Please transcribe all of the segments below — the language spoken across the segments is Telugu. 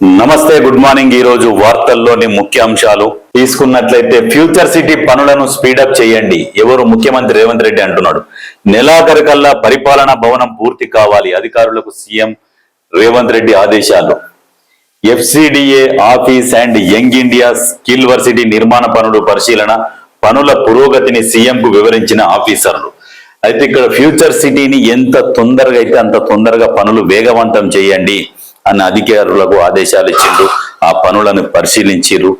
నమస్తే, గుడ్ మార్నింగ్. ఈ రోజు వార్తల్లోని ముఖ్యాంశాలు తీసుకున్నట్లయితే ఫ్యూచర్ సిటీ పనులను స్పీడప్ చేయండి. ఎవరు? ముఖ్యమంత్రి రేవంత్ రెడ్డి అంటున్నాడు. నెలాఖరుకల్లా పరిపాలనా భవనం పూర్తి కావాలి, అధికారులకు సీఎం రేవంత్ రెడ్డి ఆదేశాలు. FCDA office and young India skill varsity నిర్మాణ పనులు పరిశీలన, పనుల పురోగతిని సీఎం కు వివరించిన ఆఫీసర్లు. అయితే ఇక్కడ ఫ్యూచర్ సిటీని ఎంత తొందరగా అయితే అంత తొందరగా పనులు వేగవంతం చేయండి అన్న అధికారులకు ఆదేశాలు ఇచ్చిండ్రు. ఆ పనులను పరిశీలించిర్రు.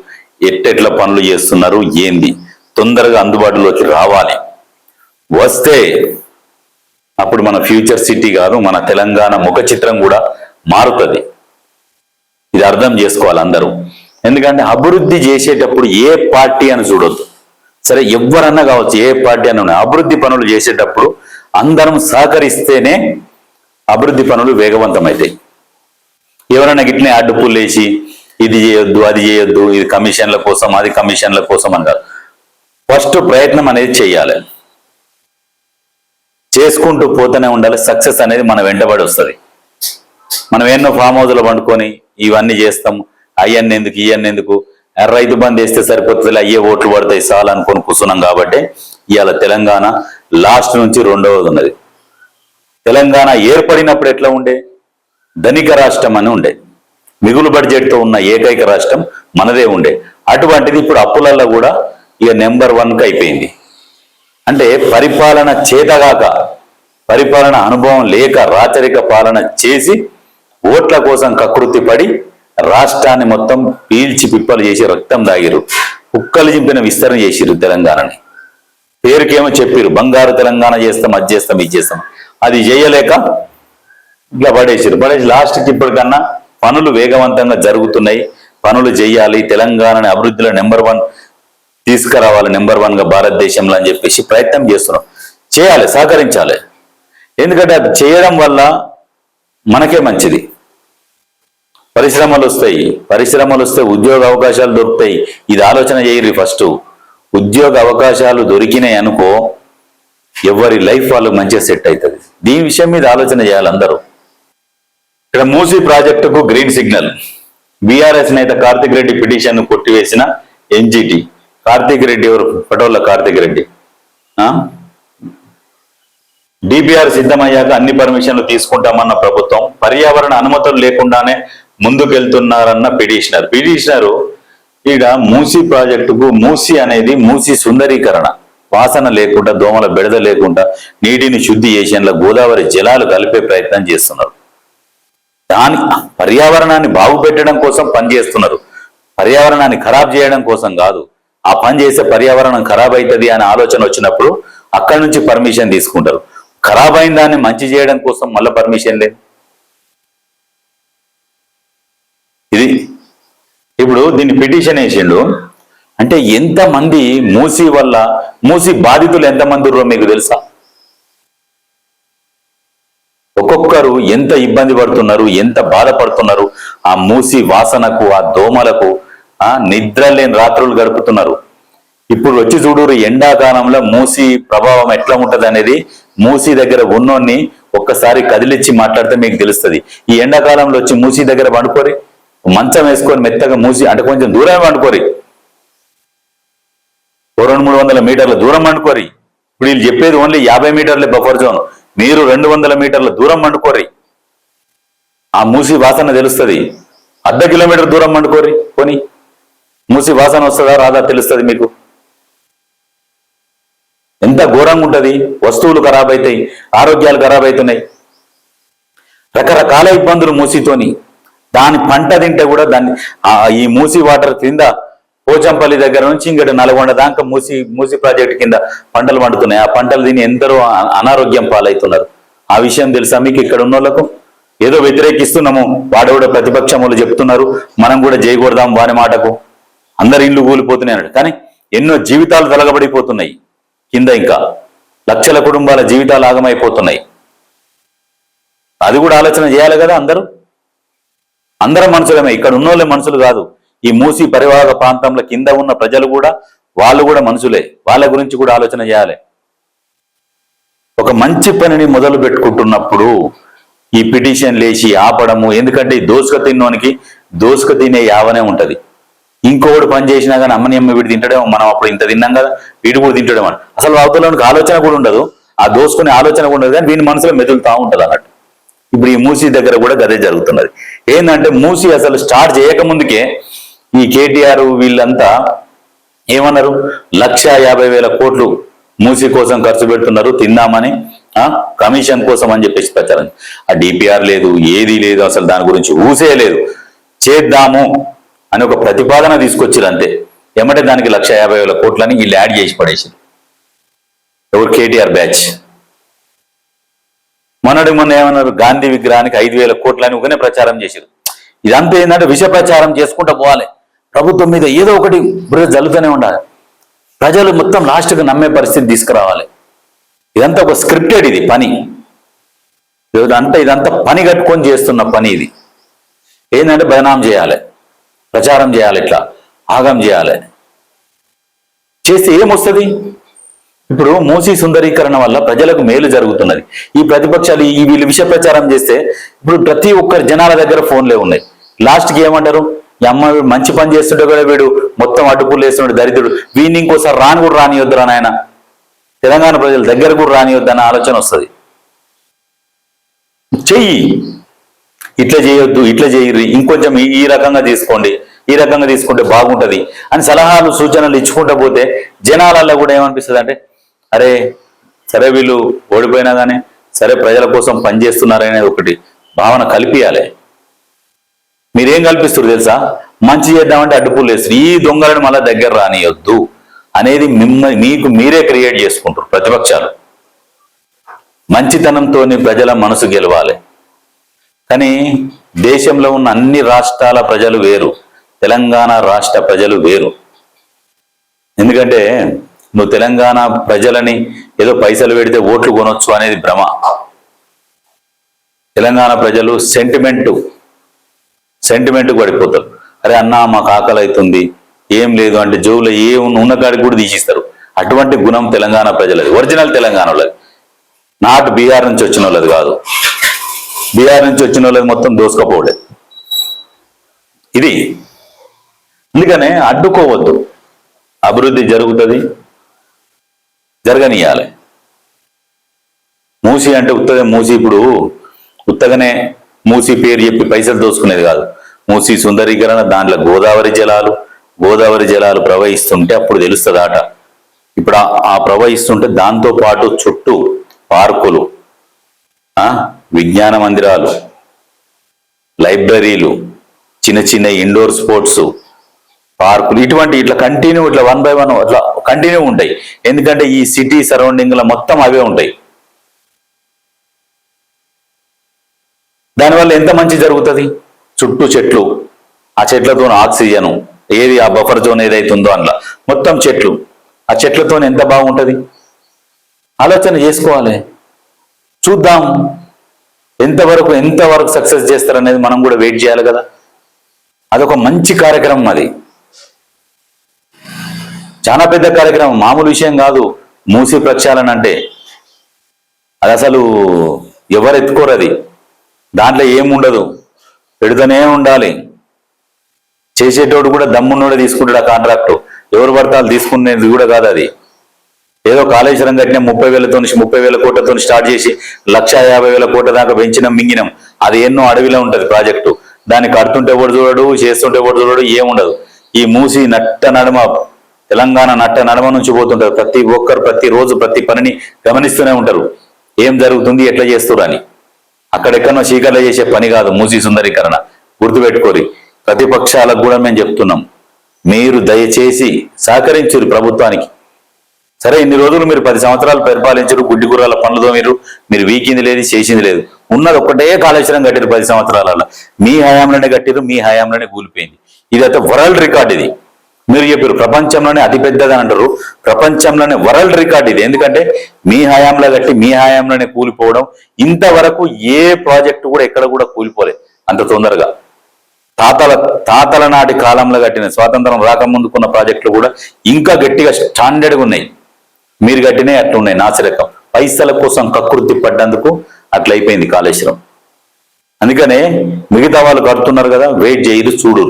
ఎట్టెట్ల పనులు చేస్తున్నారు, ఏంది, తొందరగా అందుబాటులోకి రావాలి. వస్తే అప్పుడు మన ఫ్యూచర్ సిటీ కాదు, మన తెలంగాణ ముఖ చిత్రం కూడా మారుతుంది. ఇది అర్థం చేసుకోవాలి అందరూ. ఎందుకంటే అభివృద్ధి చేసేటప్పుడు ఏ పార్టీ అని చూడొద్దు. సరే, ఎవరన్నా కావచ్చు, ఏ పార్టీ అని ఉన్నాయి. అభివృద్ధి పనులు చేసేటప్పుడు అందరం సహకరిస్తేనే అభివృద్ధి పనులు వేగవంతమవుతాయి. ఎవరైనా గిట్లనే అడ్డుపుల్లు వేసి ఇది చేయొద్దు, అది చేయొద్దు, ఇది కమిషన్ల కోసం, అది కమిషన్ల కోసం అని కాదు. ఫస్ట్ ప్రయత్నం అనేది చేయాలి, చేసుకుంటూ పోతూనే ఉండాలి. సక్సెస్ అనేది మన వెంటబడి వస్తుంది. మనం ఎన్నో ఫామ్ హౌస్లో పండుకొని ఇవన్నీ చేస్తాం, అయ్యన్నెందుకు ఇవన్నెందుకు, రైతు బంద్ వేస్తే సరిపోతుంది, అయ్యే ఓట్లు పడతాయి చాలు అనుకొని కూర్చున్నాం. కాబట్టి ఇవాళ తెలంగాణ లాస్ట్ నుంచి రెండవది ఉన్నది. తెలంగాణ ఏర్పడినప్పుడు ఎట్లా ఉండే? ధనిక రాష్ట్రం అని ఉండే, మిగులు బడ్జెట్తో ఉన్న ఏకైక రాష్ట్రం మనదే ఉండే. అటువంటిది ఇప్పుడు అప్పులలో కూడా ఇక నెంబర్ 1కి అయిపోయింది. అంటే పరిపాలన చేతగాక, పరిపాలన అనుభవం లేక రాచరిక పాలన చేసి ఓట్ల కోసం కకృతి పడి రాష్ట్రాన్ని మొత్తం పీల్చి పిప్పలు చేసి రక్తం దాగిరు. కుక్కలు చింపిన విస్తరణ చేసిరు తెలంగాణని. పేరుకేమో చెప్పిరు, బంగారు తెలంగాణ చేస్తాం, అది చేస్తాం, ఇది చేస్తాం. అది చేయలేక ఇట్లా పడేసి లాస్ట్కి ఇప్పటికన్నా పనులు వేగవంతంగా జరుగుతున్నాయి. పనులు చేయాలి, తెలంగాణని అభివృద్ధిలో నెంబర్ 1 తీసుకురావాలి, నెంబర్ 1గా భారతదేశంలో అని చెప్పేసి ప్రయత్నం చేస్తున్నాం. చేయాలి, సహకరించాలి. ఎందుకంటే అది చేయడం వల్ల మనకే మంచిది. పరిశ్రమలు వస్తే ఉద్యోగ అవకాశాలు దొరుకుతాయి. ఇది ఆలోచన చేయరు. ఫస్ట్ ఉద్యోగ అవకాశాలు దొరికినాయి అనుకో, ఎవరి లైఫ్ వాళ్ళు మంచిగా సెట్ అవుతుంది. దీని విషయం మీద ఆలోచన చేయాలి అందరూ. ఇక్కడ మూసీ ప్రాజెక్టుకు గ్రీన్ సిగ్నల్. బీఆర్ఎస్ నేత కార్తిక్ రెడ్డి పిటిషన్ కొట్టివేసిన ఎన్జిటి. కార్తిక్ రెడ్డి ఎవరు? పటోళ్ళ కార్తిక్ రెడ్డి. డిపిఆర్ సిద్ధమయ్యాక అన్ని పర్మిషన్లు తీసుకుంటామన్న ప్రభుత్వం, పర్యావరణ అనుమతులు లేకుండానే ముందుకెళ్తున్నారన్న పిటిషనరు ఈడ మూసీ ప్రాజెక్టుకు, మూసీ అనేది మూసీ సుందరీకరణ, వాసన లేకుండా, దోమల బెడద లేకుండా నీటిని శుద్ధి చేసి గోదావరి జలాలు కలిపే ప్రయత్నం చేస్తున్నారు. దాని పర్యావరణాన్ని బాగుపెట్టడం కోసం పనిచేస్తున్నారు. పర్యావరణాన్ని ఖరాబ్ చేయడం కోసం కాదు. ఆ పని చేసే పర్యావరణం ఖరాబ్ అవుతుంది అనే ఆలోచన వచ్చినప్పుడు అక్కడి నుంచి పర్మిషన్ తీసుకుంటారు. ఖరాబ్ అయిన దాన్ని మంచి చేయడం కోసం మళ్ళీ పర్మిషన్ లేదు. ఇది ఇప్పుడు దీన్ని పిటిషన్ వేసిండు అంటే ఎంతమంది మూసీ వల్ల, మూసీ బాధితులు ఎంతమంది ఉన్నారో మీకు తెలుసా? ఒక్కొక్కరు ఎంత ఇబ్బంది పడుతున్నారు, ఎంత బాధపడుతున్నారు. ఆ మూసీ వాసనకు, ఆ దోమలకు నిద్ర లేని రాత్రులు గడుపుతున్నారు. ఇప్పుడు వచ్చి చూడూరు, ఎండాకాలంలో మూసీ ప్రభావం ఎట్లా ఉంటది అనేది మూసీ దగ్గర ఉన్నోన్ని ఒక్కసారి కదిలిచ్చి మాట్లాడితే మీకు తెలుస్తుంది. ఈ ఎండాకాలంలో వచ్చి మూసీ దగ్గర పండుకోరి, మంచం వేసుకొని మెత్తగా మూసీ అంటే కొంచెం దూరమే పండుకోరి, 200-300 మీటర్ల దూరం పండుకోరి. ఇప్పుడు వీళ్ళు చెప్పేది ఓన్లీ 50 మీటర్లే బఫర్ జోన్. మీరు 200 మీటర్ల దూరం పండుకోరి, ఆ మూసీ వాసన తెలుస్తుంది. 1/2 కిలోమీటర్ దూరం పండుకోరి, కొని మూసీ వాసన వస్తుందా రాదా తెలుస్తుంది మీకు. ఎంత ఘోరంగా ఉంటది. వస్తువులు ఖరాబ్ అవుతాయి, ఆరోగ్యాలు ఖరాబ్ అవుతున్నాయి, రకరకాల ఇబ్బందులు మూసీతోని. దాని పంట తింటే కూడా దాన్ని ఈ మూసీ వాటర్ కింద పోచంపల్లి దగ్గర నుంచి ఇంకటి నల్గొండ దాకా మూసీ ప్రాజెక్టు కింద పంటలు పండుతున్నాయి. ఆ పంటలు దీన్ని ఎందరో అనారోగ్యం పాలవుతున్నారు. ఆ విషయం తెలుసా మీకు? ఇక్కడ ఉన్న వాళ్ళకు ఏదో వ్యతిరేకిస్తున్నాము, వాడు కూడా ప్రతిపక్షములు చెప్తున్నారు, మనం కూడా చేయకూడదాం వారి మాటకు, అందరి ఇల్లు కూలిపోతున్నాయి అన్నాడు. కానీ ఎన్నో జీవితాలు తలగబడిపోతున్నాయి కింద, ఇంకా లక్షల కుటుంబాల జీవితాలు ఆగమైపోతున్నాయి. అది కూడా ఆలోచన చేయాలి కదా. అందరం మనుషులమే, ఇక్కడ ఉన్నోళ్ళే మనుషులు కాదు. ఈ మూసీ పరివాహక ప్రాంతంలో కింద ఉన్న ప్రజలు కూడా, వాళ్ళు కూడా మనుషులే. వాళ్ళ గురించి కూడా ఆలోచన చేయాలి. ఒక మంచి పనిని మొదలు పెట్టుకుంటున్నప్పుడు ఈ పిటిషన్ లేచి ఆపడము. ఎందుకంటే ఈ దోసుక తిన్నోనికి దోసుకు తినే యావనే ఉంటది. ఇంకొకటి పని చేసినా కానీ అమ్మని అమ్మ వీడు తింటాడేమో, మనం అప్పుడు ఇంత తిన్నాం కదా వీడు కూడా తింటాడేమో అని అసలు అవతలకి ఆలోచన కూడా ఉండదు, ఆ దోసుకునే ఆలోచన కూడా ఉండదు, కానీ వీని మనసులో మెదులుతా ఉంటది అన్నట్టు. ఇప్పుడు ఈ మూసీ దగ్గర కూడా గదే జరుగుతున్నది. ఏంటంటే మూసీ అసలు స్టార్ట్ చేయకముందుకే ఈ కేటీఆర్ వీళ్ళంతా ఏమన్నారు, 1,50,000 కోట్లు మూసీ కోసం ఖర్చు పెడుతున్నారు తిందామని, కమిషన్ కోసం అని చెప్పేసి ప్రచారం. ఆ డిపిఆర్ లేదు, ఏది లేదు, అసలు దాని గురించి ఊసే లేదు. చేద్దాము అని ఒక ప్రతిపాదన తీసుకొచ్చారు అంతే. ఏమంటే దానికి 1,50,000 కోట్లని వీళ్ళు యాడ్ చేసి పడేసారు. ఎవరు? కేటీఆర్ బ్యాచ్. మొన్న ఏమన్నారు, గాంధీ విగ్రహానికి 5,000 కోట్లని ఒకనే ప్రచారం చేశారు. ఇదంతా ఏంటంటే విష ప్రచారం చేసుకుంటూ పోవాలి, ప్రభుత్వం మీద ఏదో ఒకటి బురద జల్లుతూనే ఉండాలి, ప్రజలు మొత్తం లాస్ట్గా నమ్మే పరిస్థితి తీసుకురావాలి. ఇదంతా ఒక స్క్రిప్టెడ్ ఇది పని, ఇదంతా పని కట్టుకొని చేస్తున్న పని ఇది. ఏంటంటే బదనాం చేయాలి, ప్రచారం చేయాలి, ఇట్లా ఆగం చేయాలి. చేస్తే ఏమొస్తుంది? ఇప్పుడు మూసీ సుందరీకరణ వల్ల ప్రజలకు మేలు జరుగుతున్నది. ఈ ప్రతిపక్షాలు ఈ వీళ్ళు విష ప్రచారం చేస్తే ఇప్పుడు ప్రతి ఒక్కరి జనాల దగ్గర ఫోన్లే ఉన్నాయి. లాస్ట్కి ఏమంటారు, ఈ అమ్మ మంచి పని చేస్తుంటే కూడా వీడు మొత్తం అడ్డుపులు వేస్తున్నాడు దరిద్రుడు, వీడిని ఇంకోసారి రాని కూడా రానియొద్దురా నాయన, తెలంగాణ ప్రజల దగ్గర కూడా రానియొద్దు అన్న ఆలోచన వస్తుంది. చెయ్యి, ఇట్లా చేయొద్దు, ఇట్లా చేయర్రి, ఇంకొంచెం ఈ రకంగా తీసుకోండి, ఈ రకంగా తీసుకుంటే బాగుంటది అని సలహాలు సూచనలు ఇచ్చుకుంటూ పోతే జనాలలో కూడా ఏమనిపిస్తుంది అంటే, అరే సరే వీళ్ళు ఓడిపోయినా కానీ సరే ప్రజల కోసం పనిచేస్తున్నారనే ఒకటి భావన కల్పియాలి. మీరేం కల్పిస్తారు తెలుసా? మంచి చేద్దామంటే అడ్డుపులు వేస్తారు, ఈ దొంగలను మళ్ళీ దగ్గర రానియొద్దు అనేది మీకు మీరే క్రియేట్ చేసుకుంటారు ప్రతిపక్షాలు. మంచితనంతో ప్రజల మనసు గెలవాలి. కానీ దేశంలో ఉన్న అన్ని రాష్ట్రాల ప్రజలు వేరు, తెలంగాణ రాష్ట్ర ప్రజలు వేరు. ఎందుకంటే నువ్వు తెలంగాణ ప్రజలని ఏదో పైసలు పెడితే ఓట్లు కొనొచ్చు అనేది భ్రమ. తెలంగాణ ప్రజలు సెంటిమెంట్ పడిపోతారు. అరే అన్నా మాకు ఆకలి అవుతుంది, ఏం లేదు అంటే జోవులో ఉన్న కాడికి కూడా తీసిస్తారు. అటువంటి గుణం తెలంగాణ ప్రజలది, ఒరిజినల్ తెలంగాణ వాళ్ళది, నాట్ బీహార్ నుంచి వచ్చిన వాళ్ళది కాదు. బీహార్ నుంచి వచ్చిన వాళ్ళది మొత్తం దోసుకపోలే ఇది. అందుకనే అడ్డుకోవద్దు, అభివృద్ధి జరుగుతుంది, జరగనియాలి. మూసీ అంటే మూసీ ఇప్పుడు ఉత్తగానే మూసీ పేరు చెప్పి పైసలు దోసుకునేది కాదు. మూసీ సుందరీకరణ, దాంట్లో గోదావరి జలాలు ప్రవహిస్తుంటే అప్పుడు తెలుస్తుంది ఆట. ఇప్పుడు ఆ ప్రవహిస్తుంటే దాంతో పాటు చుట్టూ పార్కులు, విజ్ఞాన మందిరాలు, లైబ్రరీలు, చిన్న చిన్న ఇండోర్ స్పోర్ట్స్ పార్కులు, ఇట్లా కంటిన్యూ, ఇట్లా 1 by 1 అట్లా కంటిన్యూ ఉంటాయి. ఎందుకంటే ఈ సిటీ సరౌండింగ్ లో మొత్తం అవే ఉంటాయి. దానివల్ల ఎంత మంచి జరుగుతుంది? చుట్టూ చెట్లు, ఆ చెట్లతో ఆక్సిజను, ఏది ఆ బఫర్ జోన్ ఏదైతుందో అందులో మొత్తం చెట్లు, ఆ చెట్లతో ఎంత బాగుంటది? ఆలోచన చేసుకోవాలి, చూద్దాం ఎంతవరకు సక్సెస్ చేస్తారనేది మనం కూడా వెయిట్ చేయాలి కదా. అదొక మంచి కార్యక్రమం, అది చాలా పెద్ద కార్యక్రమం, మామూలు విషయం కాదు. మూసీ ప్రక్షాళన అంటే అది అసలు ఎవరు ఎత్తుకోరు, అది దాంట్లో ఏముండదు, పెడుతూనే ఉండాలి. చేసేటోడు కూడా దమ్మున్నోడే తీసుకుంటాడు ఆ కాంట్రాక్టు, ఎవరు పడతాలు తీసుకునేది కూడా కాదు. అది ఏదో కాళేశ్వరం కట్టిన 30,000 కోట్లతో స్టార్ట్ చేసి 1,50,000 కోట్ల దాకా పెంచినాం, మింగినాం. అది ఎన్నో అడవిలో ఉంటది ప్రాజెక్టు, దాన్ని కడుతుంటే ఎవడు చూడడు, చేస్తుంటే ఎవడు చూడడు, ఏముండదు. ఈ మూసి తెలంగాణ నట్ట నడమ నుంచి పోతుంటారు. ప్రతి ఒక్కరు ప్రతిరోజు ప్రతి పనిని గమనిస్తూనే ఉంటారు, ఏం జరుగుతుంది, ఎట్లా చేస్తారు అని. అక్కడెక్కడో చీకట్లో చేసే పని కాదు మూసీ సుందరీకరణ, గుర్తుపెట్టుకోరి. ప్రతిపక్షాలకు కూడా మేము చెప్తున్నాం, మీరు దయచేసి సహకరించురు ప్రభుత్వానికి. సరే ఇన్ని రోజులు మీరు 10 సంవత్సరాలు పరిపాలించరు, గుడ్డి గుర్రాల పనులతో మీరు వీకింది లేదు, చేసింది లేదు. ఉన్నది ఒక్కటే కాళేశ్వరం కట్టారు 10 సంవత్సరాలలో. మీ హయాంలోనే కట్టారు, మీ హయాంలోనే కూలిపోయింది. ఇదైతే వరల్డ్ రికార్డ్. ఇది మీరు చెప్పారు ప్రపంచంలోనే అతిపెద్దదని అంటారు, ప్రపంచంలోనే వరల్డ్ రికార్డ్ ఇది. ఎందుకంటే మీ హయాంలో కట్టి మీ హయాంలోనే కూలిపోవడం, ఇంతవరకు ఏ ప్రాజెక్టు కూడా ఎక్కడ కూడా కూలిపోలేదు అంత తొందరగా. తాతల నాటి కాలంలో కట్టిన, స్వాతంత్రం రాకముందుకున్న ప్రాజెక్టులు కూడా ఇంకా గట్టిగా స్టాండర్డ్గా ఉన్నాయి. మీరు కట్టినే అట్లున్నాయి నాసిరకం. పైసల కోసం కకృతి పడ్డందుకు అట్లయిపోయింది కాళేశ్వరం. అందుకనే మిగతా వాళ్ళు కడుతున్నారు కదా, వెయిట్ చేయరు, చూడు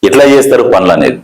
ఎట్లా చేస్తారు పనులు అనేది.